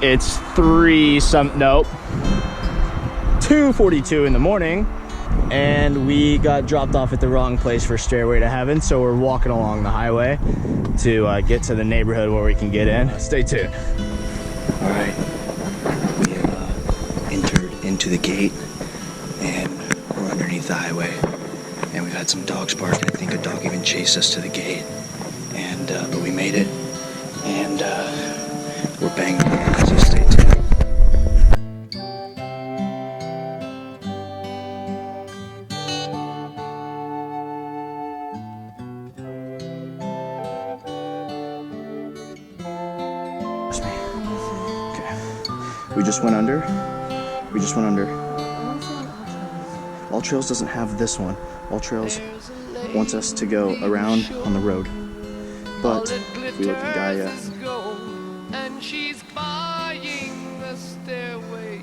It's 2:42 in the morning, and we got dropped off at the wrong place for Stairway to Heaven, so we're walking along the highway to get to the neighborhood where we can get in. Stay tuned. All right, we have entered into the gate, and we're underneath the highway, and we've had some dogs barking. I think a dog even chased us to the gate, and but we made it, and we're banging on, so stay tuned. We just went under. All Trails doesn't have this one. All Trails wants us to go around on the road. But if we look at Gaia, and she's buying the stairway.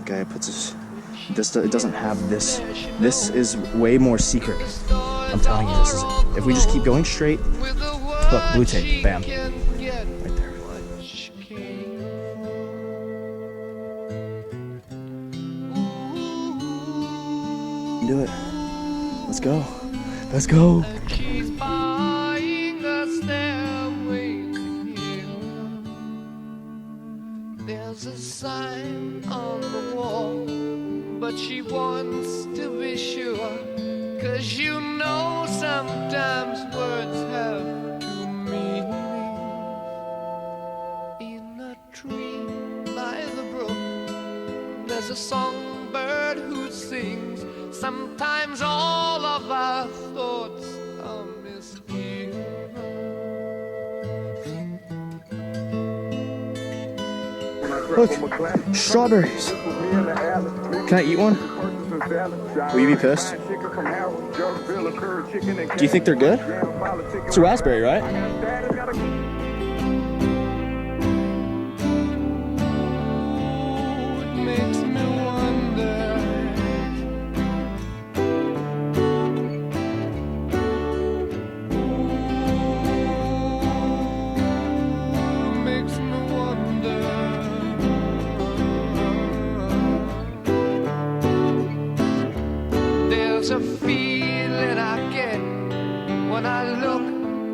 Gaia puts us. It doesn't have this. This is way more secret. I'm telling you, this is. If we just keep going straight, look, blue tape, bam, right there. Do it. Let's go. Let's go. She's buying a stairway to heaven. There's a sign on the wall, but she wants to be sure. 'Cause you know sometimes words have two meanings. In a tree by the brook, there's a songbird who sings. Sometimes all of our thoughts are misgiven. Look, strawberries. Can I eat one? Will you be pissed? Do you think they're good? It's a raspberry, right? There's a feeling I get when I look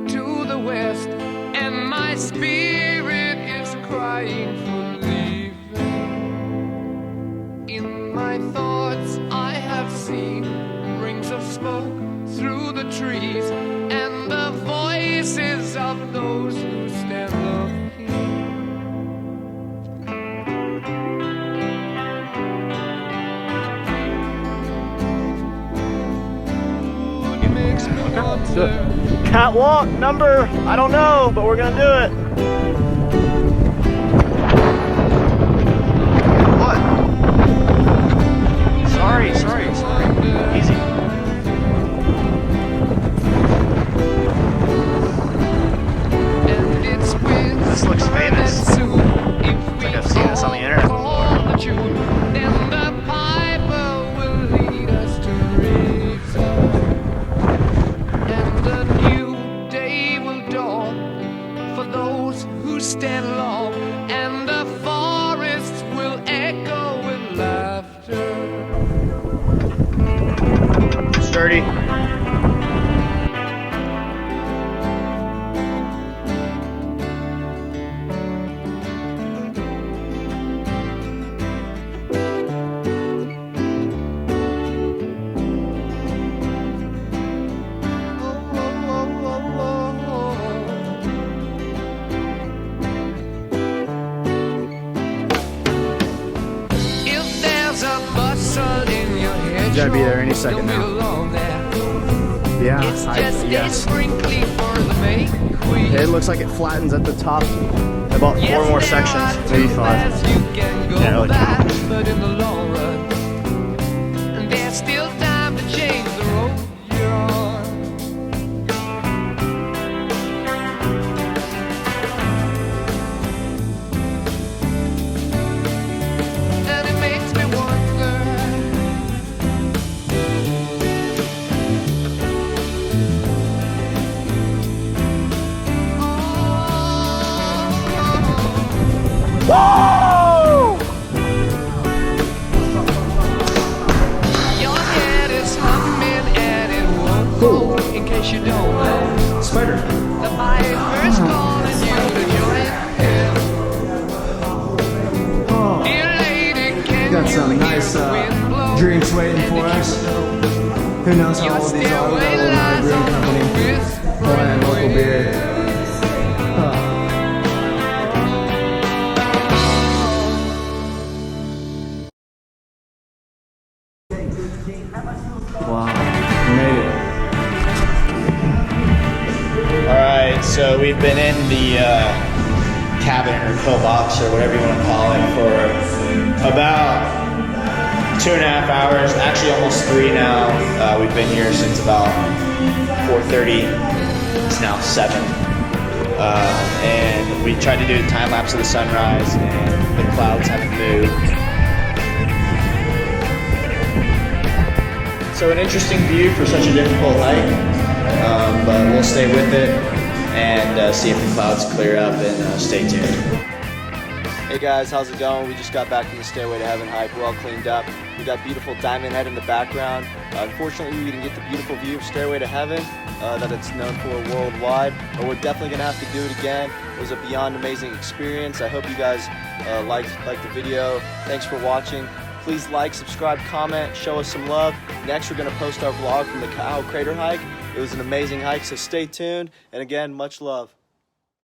to the west, and my spirit is crying for leaving. In my thoughts I have seen rings of smoke through the trees, and the voices of those who stand looking. Catwalk number, I don't know, but we're gonna do it. What? Sorry. Easy. This looks famous. I think I've seen this on the internet before. Stand long, and the forest will echo with laughter. Sturdy. You gotta be there any second now. Yeah, yes. It looks like it flattens at the top. About 4 more sections, maybe 5. Yeah, like but in the long run, and there's still time to change the road you're on. And it makes me wonder. Oh, Your head is humming and it won't go. In case you don't know, Spider. the viper's calling you to join him. Dear lady, can Got you some hear nice the wind blow? drinks waiting for us. Who knows how Your old these are? We got a stairway little lies brewing on company. the whispering Pouring in local wind. beer. Wow, made it. Alright, so we've been in the cabin or pillbox or whatever you want to call it for about 2.5 hours, actually almost 3 now. We've been here since about 4:30. It's now 7. And we tried to do a time lapse of the sunrise and the clouds haven't moved. So an interesting view for such a difficult hike, but we'll stay with it and see if the clouds clear up and stay tuned. Hey guys, how's it going? We just got back from the Stairway to Heaven hike. We're all cleaned up. We got beautiful Diamond Head in the background. Unfortunately, we didn't get the beautiful view of Stairway to Heaven that it's known for worldwide, but we're definitely gonna have to do it again. It was a beyond amazing experience. I hope you guys liked the video. Thanks for watching. Please like, subscribe, comment, show us some love. Next, we're gonna post our vlog from the Cow Crater hike. It was an amazing hike, so stay tuned. And again, much love.